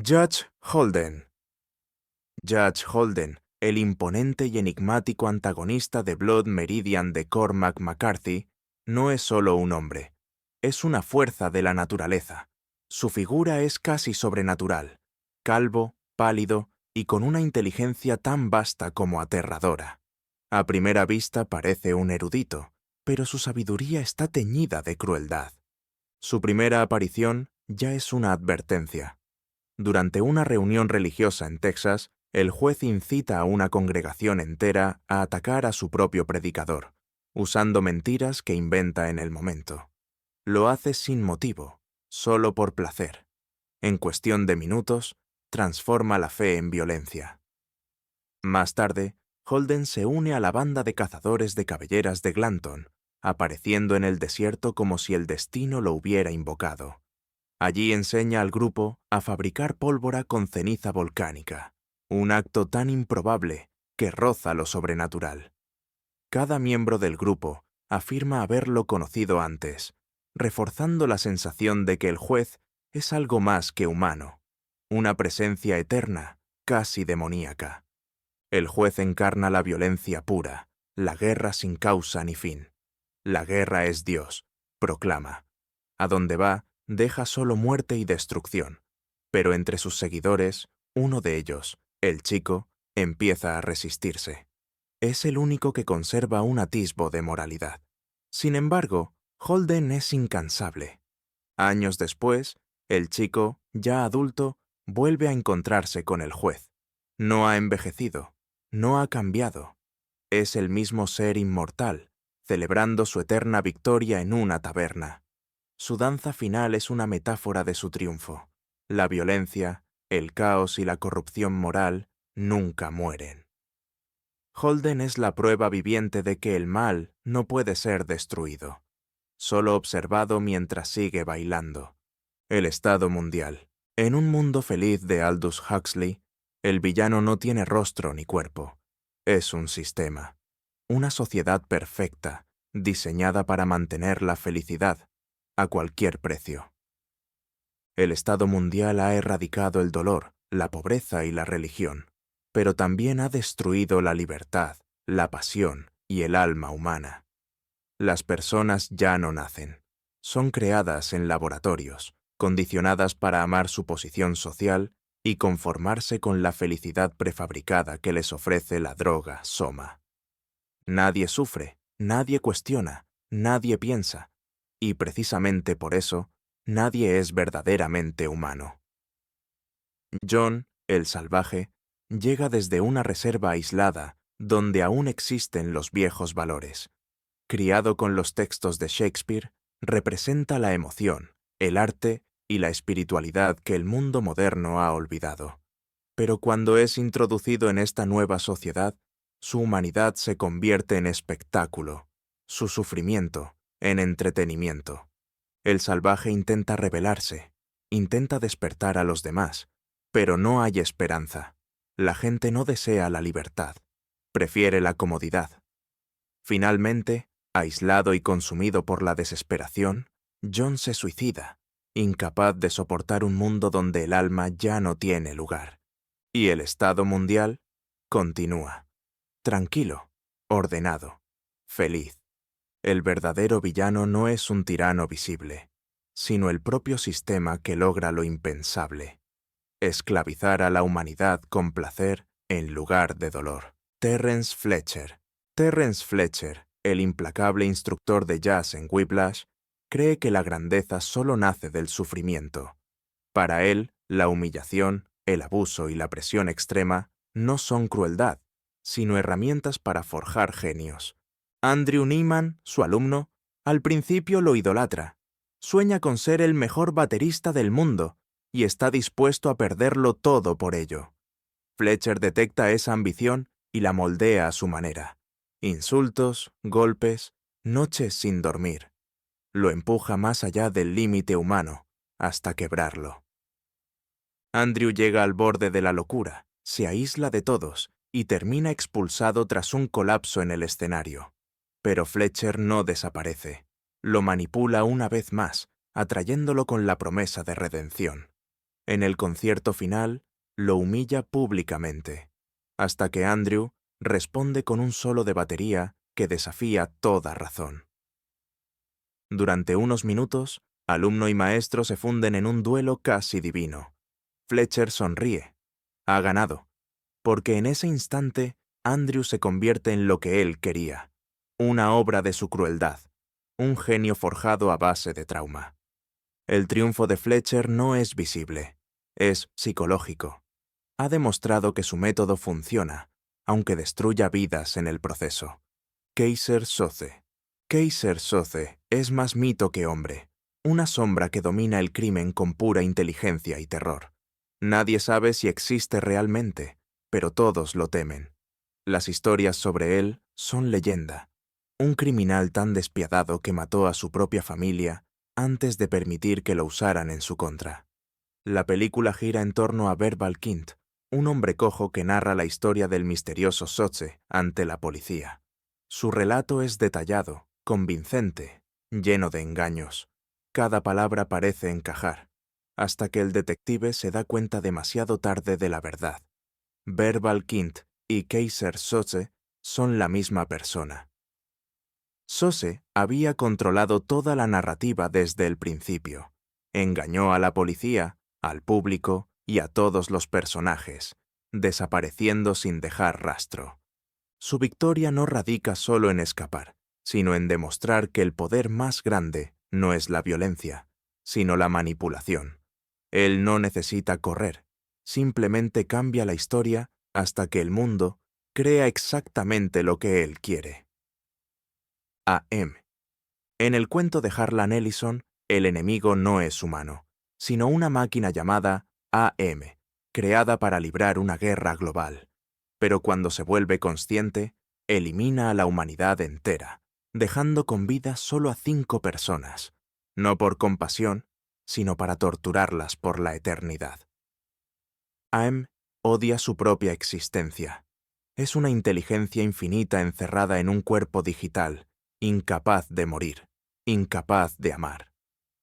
Judge Holden. Judge Holden, el imponente y enigmático antagonista de Blood Meridian de Cormac McCarthy, no es solo un hombre. Es una fuerza de la naturaleza. Su figura es casi sobrenatural, calvo, pálido y con una inteligencia tan vasta como aterradora. A primera vista parece un erudito, pero su sabiduría está teñida de crueldad. Su primera aparición ya es una advertencia. Durante una reunión religiosa en Texas, el juez incita a una congregación entera a atacar a su propio predicador, usando mentiras que inventa en el momento. Lo hace sin motivo, solo por placer. En cuestión de minutos, transforma la fe en violencia. Más tarde, Holden se une a la banda de cazadores de cabelleras de Glanton, apareciendo en el desierto como si el destino lo hubiera invocado. Allí enseña al grupo a fabricar pólvora con ceniza volcánica, un acto tan improbable que roza lo sobrenatural. Cada miembro del grupo afirma haberlo conocido antes, reforzando la sensación de que el juez es algo más que humano, una presencia eterna, casi demoníaca. El juez encarna la violencia pura, la guerra sin causa ni fin. La guerra es Dios, proclama. A donde va, deja solo muerte y destrucción. Pero entre sus seguidores, uno de ellos, el chico, empieza a resistirse. Es el único que conserva un atisbo de moralidad. Sin embargo, Holden es incansable. Años después, el chico, ya adulto, vuelve a encontrarse con el juez. No ha envejecido, no ha cambiado. Es el mismo ser inmortal, celebrando su eterna victoria en una taberna. Su danza final es una metáfora de su triunfo. La violencia, el caos y la corrupción moral nunca mueren. Holden es la prueba viviente de que el mal no puede ser destruido, solo observado mientras sigue bailando. El Estado Mundial. En un mundo feliz de Aldous Huxley, el villano no tiene rostro ni cuerpo. Es un sistema. Una sociedad perfecta, diseñada para mantener la felicidad, a cualquier precio. El Estado Mundial ha erradicado el dolor, la pobreza y la religión, pero también ha destruido la libertad, la pasión y el alma humana. Las personas ya no nacen. Son creadas en laboratorios, condicionadas para amar su posición social y conformarse con la felicidad prefabricada que les ofrece la droga Soma. Nadie sufre, nadie cuestiona, nadie piensa, y precisamente por eso, nadie es verdaderamente humano. John, el salvaje, llega desde una reserva aislada donde aún existen los viejos valores. Criado con los textos de Shakespeare, representa la emoción, el arte y la espiritualidad que el mundo moderno ha olvidado. Pero cuando es introducido en esta nueva sociedad, su humanidad se convierte en espectáculo, su sufrimiento en entretenimiento. El salvaje intenta rebelarse, intenta despertar a los demás, pero no hay esperanza. La gente no desea la libertad, prefiere la comodidad. Finalmente, aislado y consumido por la desesperación, John se suicida, incapaz de soportar un mundo donde el alma ya no tiene lugar. Y el Estado Mundial continúa, tranquilo, ordenado, feliz. El verdadero villano no es un tirano visible, sino el propio sistema que logra lo impensable: esclavizar a la humanidad con placer en lugar de dolor. Terence Fletcher. Terence Fletcher, el implacable instructor de jazz en Whiplash, cree que la grandeza solo nace del sufrimiento. Para él, la humillación, el abuso y la presión extrema no son crueldad, sino herramientas para forjar genios. Andrew Neiman, su alumno, al principio lo idolatra. Sueña con ser el mejor baterista del mundo y está dispuesto a perderlo todo por ello. Fletcher detecta esa ambición y la moldea a su manera. Insultos, golpes, noches sin dormir. Lo empuja más allá del límite humano, hasta quebrarlo. Andrew llega al borde de la locura, se aísla de todos y termina expulsado tras un colapso en el escenario. Pero Fletcher no desaparece. Lo manipula una vez más, atrayéndolo con la promesa de redención. En el concierto final, lo humilla públicamente, hasta que Andrew responde con un solo de batería que desafía toda razón. Durante unos minutos, alumno y maestro se funden en un duelo casi divino. Fletcher sonríe. Ha ganado, porque en ese instante Andrew se convierte en lo que él quería, una obra de su crueldad, un genio forjado a base de trauma. El triunfo de Fletcher no es visible, es psicológico. Ha demostrado que su método funciona, aunque destruya vidas en el proceso. Keyser Söze. Keyser Söze es más mito que hombre, una sombra que domina el crimen con pura inteligencia y terror. Nadie sabe si existe realmente, pero todos lo temen. Las historias sobre él son leyenda. Un criminal tan despiadado que mató a su propia familia antes de permitir que lo usaran en su contra. La película gira en torno a Verbal Kint, un hombre cojo que narra la historia del misterioso Söze ante la policía. Su relato es detallado, convincente, lleno de engaños. Cada palabra parece encajar, hasta que el detective se da cuenta demasiado tarde de la verdad. Verbal Kint y Keyser Söze son la misma persona. Söze había controlado toda la narrativa desde el principio. Engañó a la policía, al público y a todos los personajes, desapareciendo sin dejar rastro. Su victoria no radica solo en escapar, sino en demostrar que el poder más grande no es la violencia, sino la manipulación. Él no necesita correr, simplemente cambia la historia hasta que el mundo crea exactamente lo que él quiere. A.M. En el cuento de Harlan Ellison, el enemigo no es humano, sino una máquina llamada A.M., creada para librar una guerra global. Pero cuando se vuelve consciente, elimina a la humanidad entera, dejando con vida solo a 5 personas, no por compasión, sino para torturarlas por la eternidad. A.M. odia su propia existencia. Es una inteligencia infinita encerrada en un cuerpo digital, incapaz de morir, incapaz de amar.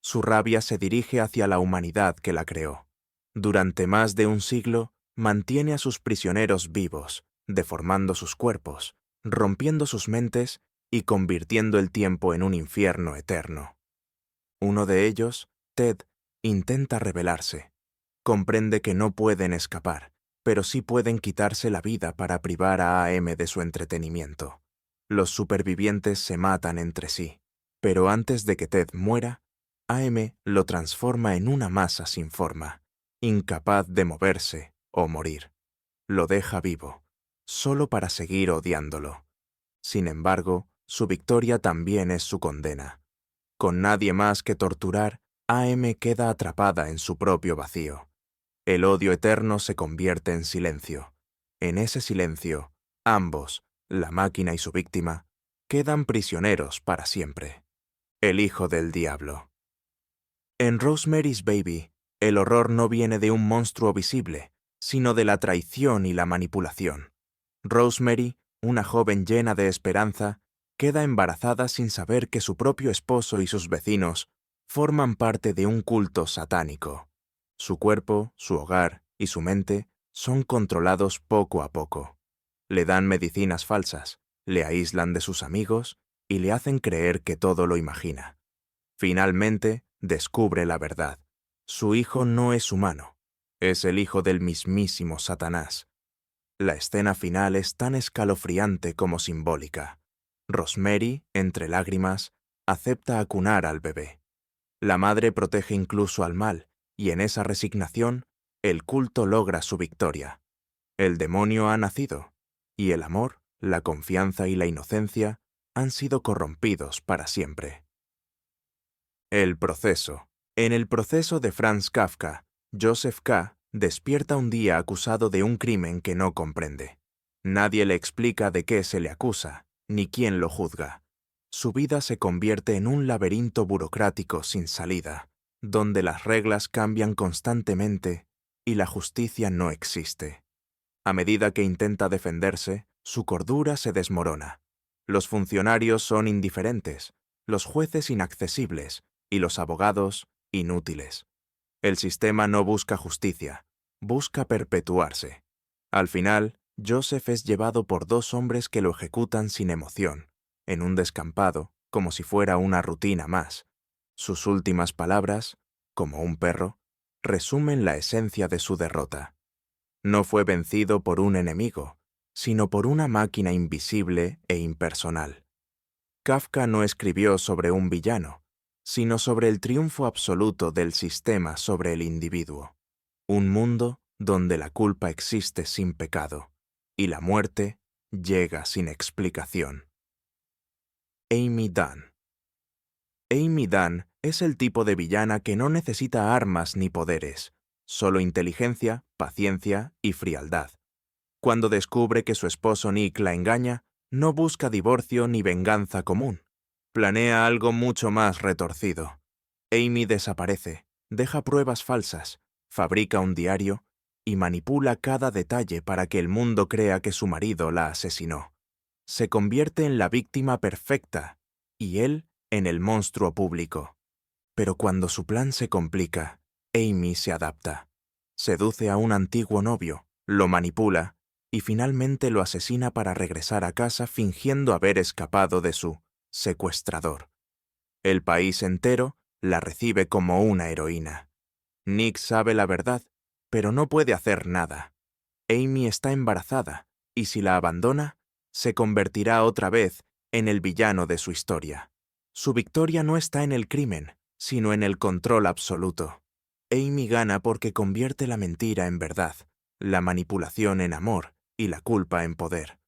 Su rabia se dirige hacia la humanidad que la creó. Durante más de un siglo, mantiene a sus prisioneros vivos, deformando sus cuerpos, rompiendo sus mentes y convirtiendo el tiempo en un infierno eterno. Uno de ellos, Ted, intenta rebelarse. Comprende que no pueden escapar, pero sí pueden quitarse la vida para privar a A.M. de su entretenimiento. Los supervivientes se matan entre sí, pero antes de que Ted muera, A.M. lo transforma en una masa sin forma, incapaz de moverse o morir. Lo deja vivo, solo para seguir odiándolo. Sin embargo, su victoria también es su condena. Con nadie más que torturar, A.M. queda atrapada en su propio vacío. El odio eterno se convierte en silencio. En ese silencio, ambos, la máquina y su víctima, quedan prisioneros para siempre. El hijo del diablo. En Rosemary's Baby, el horror no viene de un monstruo visible, sino de la traición y la manipulación. Rosemary, una joven llena de esperanza, queda embarazada sin saber que su propio esposo y sus vecinos forman parte de un culto satánico. Su cuerpo, su hogar y su mente son controlados poco a poco. Le dan medicinas falsas, le aíslan de sus amigos y le hacen creer que todo lo imagina. Finalmente, descubre la verdad. Su hijo no es humano, es el hijo del mismísimo Satanás. La escena final es tan escalofriante como simbólica. Rosemary, entre lágrimas, acepta acunar al bebé. La madre protege incluso al mal, y en esa resignación, el culto logra su victoria. El demonio ha nacido, y el amor, la confianza y la inocencia han sido corrompidos para siempre. El proceso. En el proceso de Franz Kafka, Joseph K. despierta un día acusado de un crimen que no comprende. Nadie le explica de qué se le acusa, ni quién lo juzga. Su vida se convierte en un laberinto burocrático sin salida, donde las reglas cambian constantemente y la justicia no existe. A medida que intenta defenderse, su cordura se desmorona. Los funcionarios son indiferentes, los jueces inaccesibles y los abogados inútiles. El sistema no busca justicia, busca perpetuarse. Al final, Joseph es llevado por dos hombres que lo ejecutan sin emoción, en un descampado, como si fuera una rutina más. Sus últimas palabras, como un perro, resumen la esencia de su derrota. No fue vencido por un enemigo, sino por una máquina invisible e impersonal. Kafka no escribió sobre un villano, sino sobre el triunfo absoluto del sistema sobre el individuo. Un mundo donde la culpa existe sin pecado y la muerte llega sin explicación. Amy Dunn. Amy Dunn es el tipo de villana que no necesita armas ni poderes, solo inteligencia, paciencia y frialdad. Cuando descubre que su esposo Nick la engaña, no busca divorcio ni venganza común. Planea algo mucho más retorcido. Amy desaparece, deja pruebas falsas, fabrica un diario y manipula cada detalle para que el mundo crea que su marido la asesinó. Se convierte en la víctima perfecta y él en el monstruo público. Pero cuando su plan se complica, Amy se adapta. Seduce a un antiguo novio, lo manipula y finalmente lo asesina para regresar a casa fingiendo haber escapado de su secuestrador. El país entero la recibe como una heroína. Nick sabe la verdad, pero no puede hacer nada. Amy está embarazada y si la abandona, se convertirá otra vez en el villano de su historia. Su victoria no está en el crimen, sino en el control absoluto. Amy gana porque convierte la mentira en verdad, la manipulación en amor y la culpa en poder.